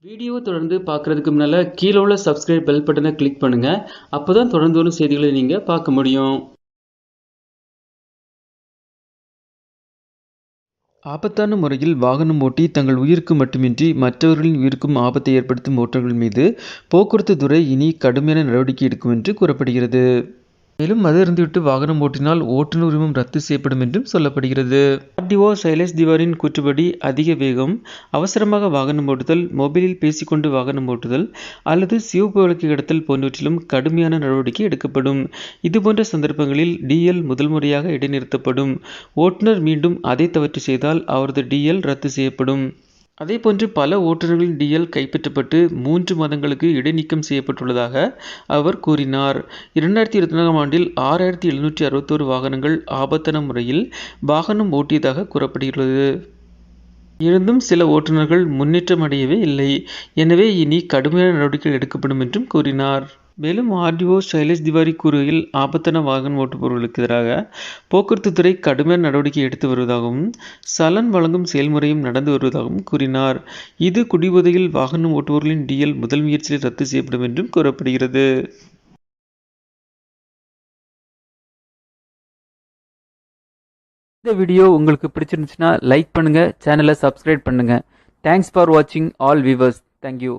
Video தொடர்ந்து பார்க்குறதுக்கு முன்னால் கீழே உள்ள சப்ஸ்கிரைப் பெல் பட்டனை கிளிக் பண்ணுங்கள். அப்போ தான் தொடர்ந்து வரும் செய்திகளை நீங்கள் பார்க்க முடியும். ஆபத்தான முறையில் வாகனம் ஓட்டி தங்கள் உயிருக்கு மட்டுமின்றி மற்றவர்களின் உயிருக்கும் ஆபத்தை ஏற்படுத்தும் ஓட்டுநர்கள் மீது போக்குவரத்து துறை இனி கடுமையான நடவடிக்கை எடுக்கும் என்று கூறப்படுகிறது. மேலும் அது இருந்துவிட்டு வாகனம் ஓட்டினால் ஓட்டுநர் உரிமம் ரத்து செய்யப்படும் என்றும் சொல்லப்படுகிறது. ஆர்டிஓ சைலேஷ் திவாரின் கூற்றுப்படி அதிக வேகம், அவசரமாக வாகனம் ஓட்டுதல், மொபைலில் பேசிக்கொண்டு வாகனம் ஓட்டுதல் அல்லது சிவப்பு விளக்கு கடத்தல் போன்றவற்றிலும் கடுமையான நடவடிக்கை எடுக்கப்படும். இதுபோன்ற சந்தர்ப்பங்களில் டிஎல் முதல் முறையாக இடைநிறுத்தப்படும். ஓட்டுநர் மீண்டும் அதை தவறு செய்தால் அவரது டிஎல் ரத்து செய்யப்படும். அதேபோன்று பல ஓட்டுநர்களின் டிஎல் கைப்பற்றப்பட்டு 3 மாதங்களுக்கு இடைநீக்கம் செய்யப்பட்டுள்ளதாக அவர் கூறினார். 2024ஆம் ஆண்டில் 6761 வாகனங்கள் ஆபத்தான முறையில் வாகனம் ஓட்டியதாக கூறப்படுகிறது. இருந்தும் சில ஓட்டுநர்கள் முன்னேற்றம் அடையவே இல்லை. எனவே இனி கடுமையான நடவடிக்கைகள் எடுக்கப்படும் என்றும் கூறினார். மேலும் ஆர்டிஓ சைலேஷ் திவாரி கூறுகையில், ஆபத்தான வாகனம் ஓட்டுபவர்களுக்கு எதிராக போக்குவரத்து துறை கடுமையான நடவடிக்கை எடுத்து வருவதாகவும் சலன் வழங்கும் செயல்முறையும் நடந்து வருவதாகவும் கூறினார். இது குடிபோதையில் வாகனம் ஓட்டுபவர்களின் டிஎல் முதல் முயற்சியில் ரத்து செய்யப்படும் என்றும் கூறப்படுகிறது. இந்த வீடியோ உங்களுக்கு பிடிச்சிருந்துச்சுன்னா லைக் பண்ணுங்க, சேனலை சப்ஸ்கிரைப் பண்ணுங்க. தேங்க்ஸ் ஃபார் வாட்சிங் ஆல் வியூவர்ஸ். தேங்க்யூ.